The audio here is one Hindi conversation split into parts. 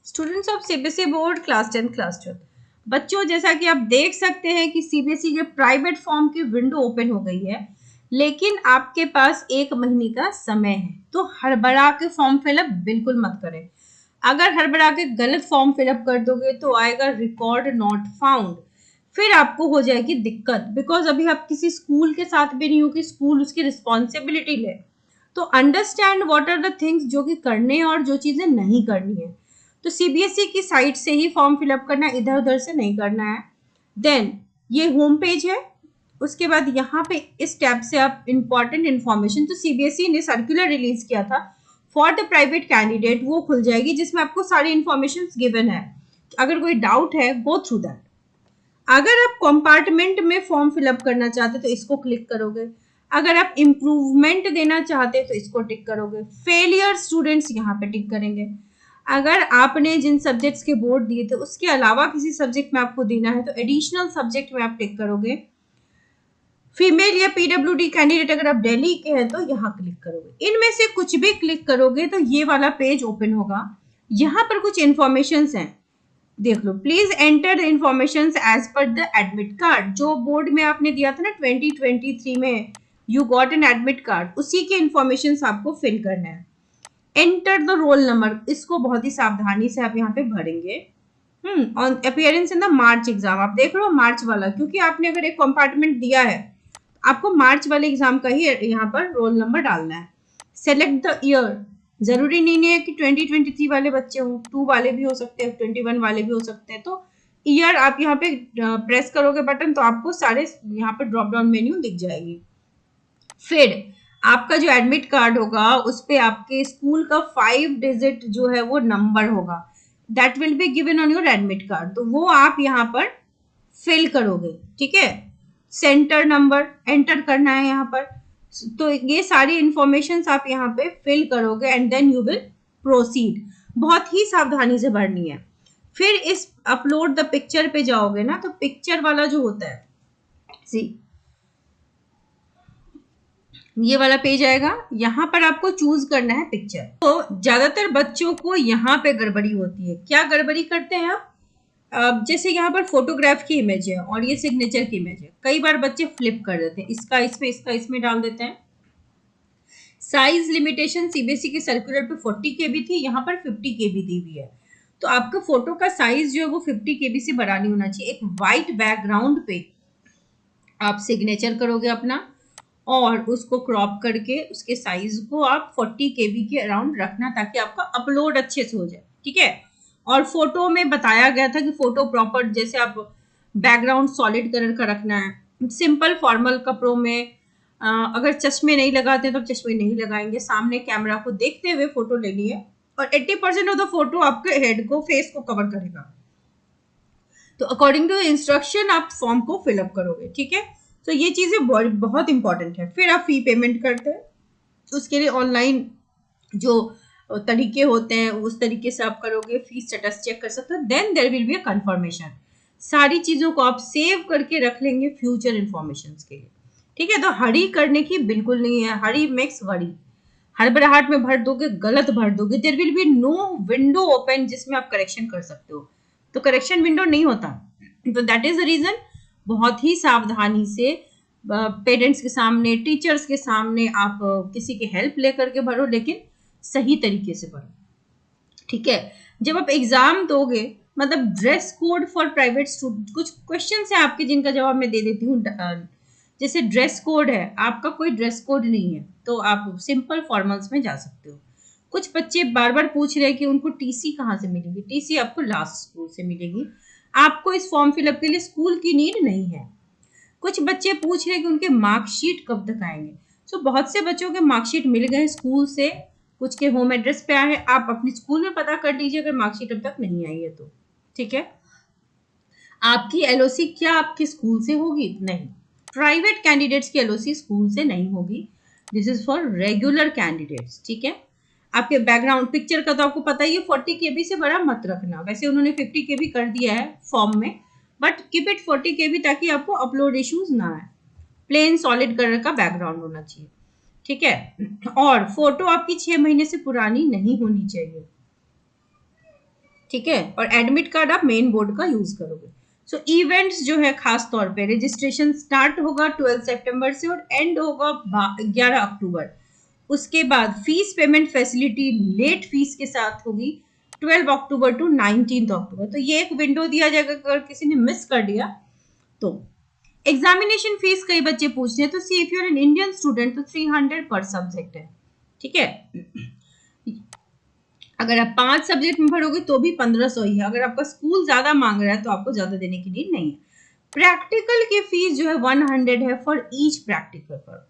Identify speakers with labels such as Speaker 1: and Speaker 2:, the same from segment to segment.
Speaker 1: Students of CBSE board class 10 class 12 बच्चों, जैसा कि आप देख सकते हैं कि सीबीएसई के प्राइवेट फॉर्म की विंडो ओपन हो गई है, लेकिन आपके पास 1 महीने का समय है। तो हड़बड़ा के फॉर्म फिलअप बिल्कुल मत करें। अगर हड़बड़ा के गलत फॉर्म फिलअप कर दोगे तो आएगा रिकॉर्ड नॉट फाउंड, फिर आपको हो जाएगी दिक्कत। बिकॉज अभी आप किसी स्कूल के साथ भी नहीं हो कि स्कूल उसकी रिस्पॉन्सिबिलिटी ले। तो understand what are the things जो कि करने और जो चीजें नहीं करनी है। तो सीबीएसई की साइट से ही फॉर्म फिलअप करना, इधर उधर से नहीं करना है। देन ये होम पेज है। उसके बाद यहाँ पे इस टैब से आप इंपॉर्टेंट इन्फॉर्मेशन, तो सीबीएसई ने सर्कुलर रिलीज किया था फॉर द प्राइवेट कैंडिडेट, वो खुल जाएगी जिसमें आपको सारी इन्फॉर्मेशन गिवन है। अगर कोई डाउट है गो थ्रू दैट। अगर आप कंपार्टमेंट में फॉर्म फिलअप करना चाहते तो इसको क्लिक करोगे। अगर आप इम्प्रूवमेंट देना चाहते तो इसको टिक करोगे। फेलियर स्टूडेंट्स यहाँ पे टिक करेंगे। अगर आपने जिन सब्जेक्ट्स के बोर्ड दिए थे उसके अलावा किसी सब्जेक्ट में आपको देना है तो एडिशनल सब्जेक्ट में आप टिक करोगे। फीमेल या पीडब्ल्यूडी कैंडिडेट अगर आप दिल्ली के हैं तो यहाँ क्लिक करोगे। इनमें से कुछ भी क्लिक करोगे तो ये वाला पेज ओपन होगा। यहाँ पर कुछ इंफॉर्मेशन हैं, देख लो। Please enter the information as per the admit card. जो बोर्ड में आपने दिया था ना 2023 में, you got an admit card, उसी के इंफॉर्मेशन आपको फिल करना है। एंटर द रोल नंबर, इसको बहुत ही सावधानी से आप यहाँ पे भरेंगे। On appearance in the March exam, आप देख रहे हो मार्च वाला, क्योंकि आपने अगर एक कंपार्टमेंट दिया है आपको मार्च वाले एग्जाम का ही यहाँ पर रोल नंबर डालना है। सेलेक्ट द ईयर, जरूरी नहीं है कि 2023 वाले बच्चे हो, 2 वाले भी हो सकते हैं, 21 वाले भी हो सकते हैं। तो ईयर आप यहाँ पे प्रेस करोगे बटन तो आपको सारे यहाँ पे ड्रॉप डाउन मेन्यू दिख जाएगी। फिर आपका जो एडमिट कार्ड होगा उस पे आपके स्कूल का 5 डिजिट जो है वो नंबर होगा, that will be given on your admit card. तो वो आप यहाँ पर फिल करोगे, ठीक है। सेंटर नंबर एंटर करना है यहाँ पर। तो ये सारी इंफॉर्मेशन आप यहाँ पे फिल करोगे and then you will proceed. बहुत ही सावधानी से भरनी है। फिर इस अपलोड द पिक्चर पे जाओगे ना, तो पिक्चर वाला जो होता है, सी ये वाला पेज आएगा। यहाँ पर आपको चूज करना है पिक्चर। तो ज्यादातर बच्चों को यहाँ पे गड़बड़ी होती है। क्या गड़बड़ी करते हैं आप? जैसे यहाँ पर फोटोग्राफ की इमेज है और ये सिग्नेचर की इमेज है, कई बार बच्चे फ्लिप कर देते हैं, इसका इसमें इसका इसमें डाल देते हैं। साइज लिमिटेशन सीबीएसई के सर्कुलर पे 40 KB थी, यहाँ पर 50 KB दी हुई है। तो आपका फोटो का साइज जो है वो 50 KB से बड़ा नहीं होना चाहिए। एक व्हाइट बैकग्राउंड पे आप सिग्नेचर करोगे अपना और उसको क्रॉप करके उसके साइज को आप 40 KB के अराउंड रखना, ताकि आपका अपलोड अच्छे से हो जाए, ठीक है। और फोटो में बताया गया था कि फोटो प्रॉपर, जैसे आप बैकग्राउंड सॉलिड कलर का रखना है। सिंपल फॉर्मल कपड़ों में अगर चश्मे नहीं लगाते तो चश्मे नहीं लगाएंगे, सामने कैमरा को देखते हुए फोटो लेनी है। और 80% ऑफ द फोटो आपके हेड को, फेस को कवर करेगा। तो अकॉर्डिंग टू इंस्ट्रक्शन आप फॉर्म को फिलअप करोगे, ठीक है। तो ये चीजें बहुत इंपॉर्टेंट है। फिर आप फी पेमेंट करते हैं, उसके लिए ऑनलाइन जो तरीके होते हैं उस तरीके से आप करोगे। फीस स्टेटस चेक कर सकते हो, then there will be a confirmation. सारी चीजों को आप सेव करके रख लेंगे फ्यूचर इंफॉर्मेशन के लिए, ठीक है। तो हरी करने की बिल्कुल नहीं है, हरी मेक्स वरी। हड़बड़ाहट में भर दोगे, गलत भर दोगे, there will be no window open जिसमें आप करेक्शन कर सकते हो। तो करेक्शन विंडो नहीं होता। तो दैट इज द रीजन बहुत ही सावधानी से पेरेंट्स के सामने, टीचर्स के सामने आप किसी की हेल्प लेकर के भरो, लेकिन सही तरीके से भरो, ठीक है। जब आप एग्जाम दोगे, मतलब dress code for private student, कुछ क्वेश्चन है आपके जिनका जवाब मैं दे देती हूँ। जैसे ड्रेस कोड है, आपका कोई ड्रेस कोड नहीं है तो आप सिंपल फॉर्मल्स में जा सकते हो। कुछ बच्चे बार बार पूछ रहे हैं कि उनको टीसी कहाँ से मिलेगी। टीसी आपको लास्ट स्कूल से मिलेगी। आपको इस फॉर्म फिलअप के लिए स्कूल की नीड नहीं है। कुछ बच्चे पूछ रहे हैं कि उनके मार्कशीट कब तक आएंगे। सो बहुत से बच्चों के मार्कशीट मिल गए स्कूल से, कुछ के होम एड्रेस पे आए हैं। आप अपने स्कूल में पता कर लीजिए अगर मार्कशीट अब तक नहीं आई है तो, ठीक है। आपकी एलओसी क्या आपके स्कूल से होगी? नहीं, प्राइवेट कैंडिडेट्स की एलओसी स्कूल से नहीं होगी। This is for regular candidates, ठीक है। आपके बैकग्राउंड पिक्चर का तो आपको पता ही है, 40 KB से बड़ा मत रखना। वैसे उन्होंने 50 KB कर दिया है फॉर्म में, बट कीप इट 40 KB ताकि आपको अपलोड इश्यूज ना आए। प्लेन सॉलिड कलर का बैकग्राउंड होना चाहिए, ठीक है। और फोटो आपकी 6 महीने से पुरानी नहीं होनी चाहिए। ठीक है, और एडमिट कार्ड आप मेन बोर्ड का यूज करोगे। सो इवेंट्स जो है खास तौर पे रजिस्ट्रेशन स्टार्ट होगा 12 सितंबर से और एंड होगा 11 अक्टूबर। उसके बाद fees payment facility late fees के साथ होगी 12 अक्टूबर टू 19 अक्टूबर। तो ये एक विंडो दिया जाएगा, अगर किसी ने मिस कर दिया तो। एग्जामिनेशन फीस कई बच्चे पूछते हैं, तो see if you are an Indian student तो 300 पर सब्जेक्ट है, ठीक है। अगर आप 5 सब्जेक्ट में भरोगे तो भी 1500 ही है। अगर आपका स्कूल ज्यादा मांग रहा है तो आपको ज्यादा देने की नीड नहीं है। प्रैक्टिकल की फीस जो है 100 है फॉर ईच प्रैक्टिकल पर,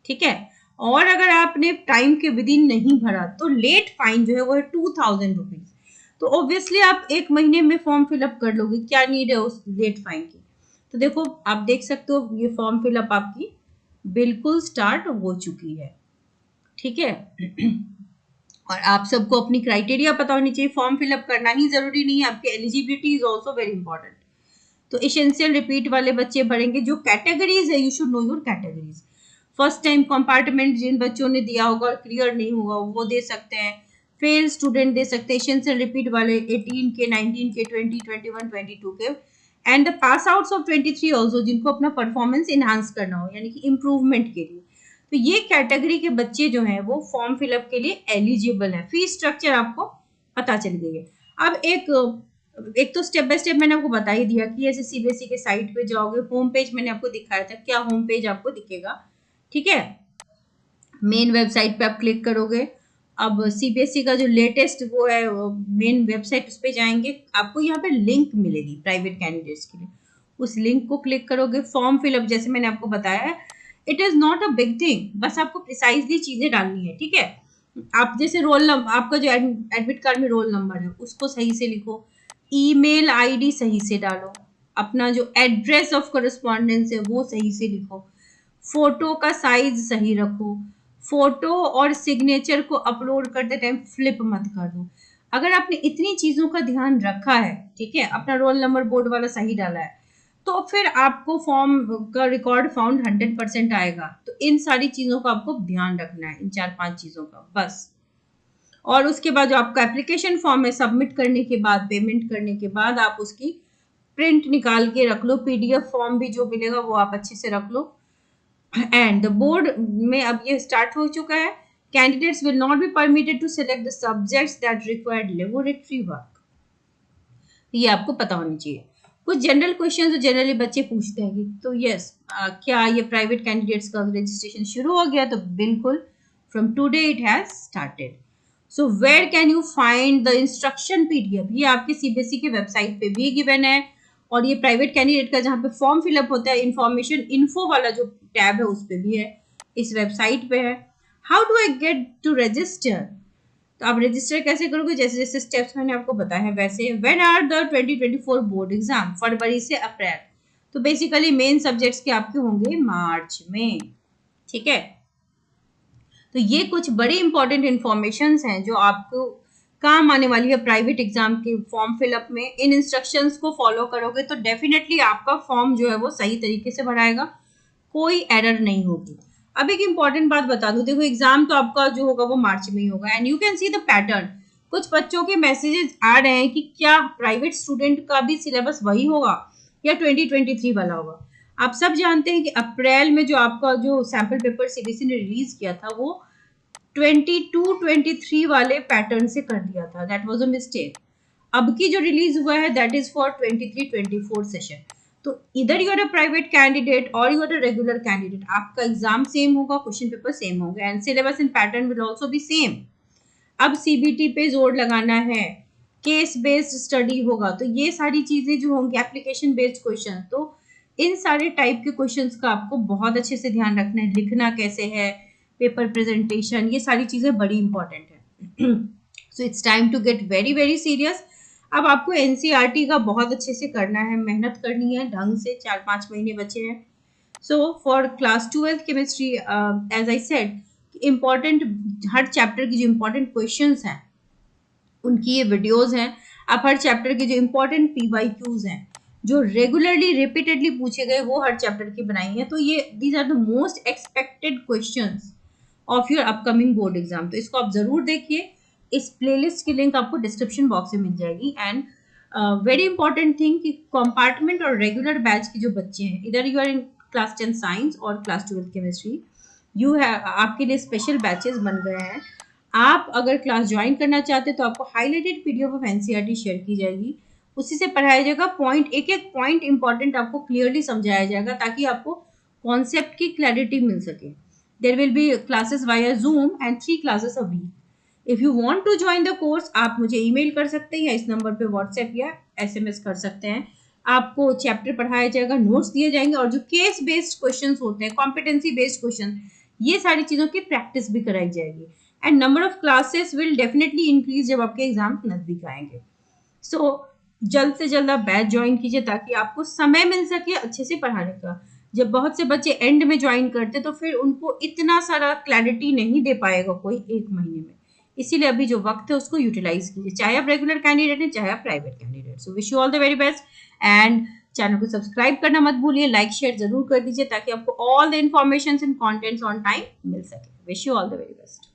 Speaker 1: ठीक है। और अगर आपने टाइम के विद इन नहीं भरा तो लेट फाइन जो है वो है 2000 रुपीज। तो ऑब्वियसली आप एक महीने में फॉर्म फिलअप कर लोगे, क्या नीड है उस लेट फाइन की। तो देखो आप देख सकते हो ये फॉर्म फिलअप आपकी बिल्कुल स्टार्ट हो चुकी है, ठीक है। और आप सबको अपनी क्राइटेरिया पता होनी चाहिए। फॉर्म फिलअप करना ही जरूरी नहीं है, आपकी eligibility is also very important. तो एसेंशियल रिपीट वाले बच्चे भरेंगे। जो कैटेगरीज है, you should know your categories. First time compartment जिन बच्चों ने दिया होगा और क्लियर नहीं होगा वो दे सकते हैं। फेल स्टूडेंट दे सकते हैं। एसेंशियल रिपीट वाले 18 के, 19 के, 20, 21, 22 के, and the pass outs of 23 also, जिनको अपना परफॉर्मेंस इनहांस करना हो यानी कि इम्प्रूवमेंट के लिए। तो ये कैटेगरी के बच्चे जो हैं वो फॉर्म फिलअप के लिए एलिजिबल है। फीस स्ट्रक्चर आपको पता चल गई है। अब एक तो स्टेप बाय स्टेप मैंने आपको बता ही दिया कि ऐसे सीबीएसई के साइट पे जाओगे, होम पेज मैंने आपको दिखाया था, क्या होम पेज आपको दिखेगा, ठीक है। मेन वेबसाइट पे आप क्लिक करोगे। अब सीबीएसई का जो लेटेस्ट वो है मेन वेबसाइट, उस पे जाएंगे, आपको यहाँ पे लिंक मिलेगी प्राइवेट कैंडिडेट्स के लिए। उस लिंक को क्लिक करोगे। फॉर्म फिलअप जैसे मैंने आपको बताया है, it is not a big thing, बस आपको प्रिसाइजली चीजें डालनी है, ठीक है। आप जैसे रोल नंबर, आपका जो एडमिट कार्ड में रोल नंबर है उसको सही से लिखो, ईमेल आईडी सही से डालो, अपना जो एड्रेस ऑफ करस्पॉन्डेंस है वो सही से लिखो, फोटो का साइज सही रखो, फोटो और सिग्नेचर को अपलोड करते टाइम फ्लिप मत कर दो। अगर आपने इतनी चीजों का ध्यान रखा है, ठीक है, अपना रोल नंबर बोर्ड वाला सही डाला है, तो फिर आपको फॉर्म का रिकॉर्ड फाउंड 100% आएगा। तो इन सारी चीजों का आपको ध्यान रखना है, इन 4-5 चीजों का बस। और उसके बाद जो आपका एप्लीकेशन फॉर्म है, सबमिट करने के बाद, पेमेंट करने के बाद आप उसकी प्रिंट निकाल के रख लो। पीडीएफ फॉर्म भी जो मिलेगा वो आप अच्छे से रख लो। एंड द बोर्ड में अब ये स्टार्ट हो चुका है। Candidates will not be permitted to select the subjects that required laboratory work. ये आपको पता होनी चाहिए। कुछ जनरल क्वेश्चन जो जनरली बच्चे पूछते हैं कि तो यस क्या ये प्राइवेट कैंडिडेट्स का रजिस्ट्रेशन शुरू हो गया, तो बिल्कुल from today it has started. So where can you find the instruction PDF, ये आपके सीबीएसई के वेबसाइट पे भी गिवन है। और ये प्राइवेट कैंडिडेट का जहाँ पे फॉर्म फिलअप होता है, इंफॉर्मेशन इन्फो वाला जो टैब है उस पर भी है, इस वेबसाइट पे है। How do I get to register, तो आप रजिस्टर कैसे करोगे, जैसे जैसे स्टेप्स मैंने आपको बताया है वैसे। When are the 2024 board exam, फरवरी से अप्रैल। तो बेसिकली मेन सब्जेक्ट्स के आपके होंगे मार्च में, ठीक है। तो ये कुछ बड़ी इंपॉर्टेंट इंफॉर्मेशन हैं जो आपको काम आने वाली है प्राइवेट एग्जाम के फॉर्म फिलअप में। इन इंस्ट्रक्शंस को फॉलो करोगे तो डेफिनेटली आपका फॉर्म जो है वो सही तरीके से भराएगा, कोई एरर नहीं होगी। अब एक इंपॉर्टेंट बात बता दूं, देखो एग्जाम तो आपका जो होगा वो मार्च में ही होगा, and you can see the pattern. कुछ बच्चों के मैसेजेस आ रहे हैं कि क्या प्राइवेट स्टूडेंट का भी सिलेबस वही होगा या 2023 वाला होगा। आप सब जानते हैं कि अप्रैल में जो आपका जो सैंपल पेपर सीबीएसई ने रिलीज किया था वो 22-23 वाले पैटर्न से कर दिया था, दैट वाज अ मिस्टेक। अब की जो रिलीज हुआ है दैट इज फॉर 23-24 सेशन। तो इधर you are a private candidate और you are a regular candidate, आपका एग्जाम सेम होगा, क्वेश्चन पेपर सेम होंगे, and syllabus and pattern will also be same. अब सीबीटी पे जोर लगाना है, केस बेस्ड स्टडी होगा, तो ये सारी चीजें जो होंगी, एप्लीकेशन बेस्ड क्वेश्चन, तो इन सारे टाइप के क्वेश्चंस का आपको बहुत अच्छे से ध्यान रखना है। लिखना कैसे है, पेपर प्रेजेंटेशन, ये सारी चीजें बड़ी इंपॉर्टेंट है। So it's time to get very very serious. अब आपको एनसीईआरटी का बहुत अच्छे से करना है, मेहनत करनी है ढंग से, 4-5 महीने बचे हैं। So for class 12th chemistry, as I said, important हर चैप्टर की जो इम्पोर्टेंट क्वेश्चंस हैं उनकी ये वीडियोस हैं। आप हर चैप्टर के जो इम्पोर्टेंट पीवाईक्यूज हैं जो रेगुलरली रिपीटेडली पूछे गए वो हर चैप्टर की बनाई है। तो ये these are the most expected questions of your upcoming board exam, तो इसको आप जरूर देखिए। इस प्लेलिस्ट की लिंक आपको डिस्क्रिप्शन बॉक्स में मिल जाएगी। एंड वेरी इंपॉर्टेंट थिंग कि कंपार्टमेंट और रेगुलर बैच के जो बच्चे हैं, इधर you are in class 10 science और क्लास 12 केमिस्ट्री, यू है आपके लिए स्पेशल बैचेस बन गए हैं। आप अगर क्लास ज्वाइन करना चाहते हैं तो आपको highlighted PDF of NCERT share की जाएगी, उसी से पढ़ाया जाएगा। पॉइंट एक एक पॉइंट इंपॉर्टेंट आपको क्लियरली समझाया जाएगा ताकि आपको कॉन्सेप्ट की क्लैरिटी मिल सके। There will be classes via Zoom and 3 classes a week. If you want to join the course, आप मुझे ईमेल कर सकते हैं या इस नंबर पे व्हाट्सएप या एसएमएस कर सकते हैं। आपको चैप्टर पढ़ाया जाएगा, नोट्स दिए जाएंगे और जो केस बेस्ड क्वेश्चंस होते हैं, कॉम्पिटेंसी बेस्ड क्वेश्चन, ये सारी चीजों की प्रैक्टिस भी कराई जाएगी। And number of classes will definitely increase जब आपके एग्जाम नजदीक आएंगे। सो जल्द से जल्द आप बैच ज्वाइन कीजिए ताकि आपको समय मिल सके अच्छे से पढ़ाने का। जब बहुत से बच्चे एंड में ज्वाइन करते तो फिर उनको इतना सारा क्लैरिटी नहीं दे पाएगा कोई एक महीने में। इसीलिए अभी जो वक्त है उसको यूटिलाइज कीजिए, चाहे आप रेगुलर कैंडिडेट हैं चाहे आप private candidate. So wish you all the very best and channel को सब्सक्राइब करना मत भूलिए, लाइक शेयर जरूर कर दीजिए ताकि आपको all the information and contents on time मिल सके। Wish you all the very best.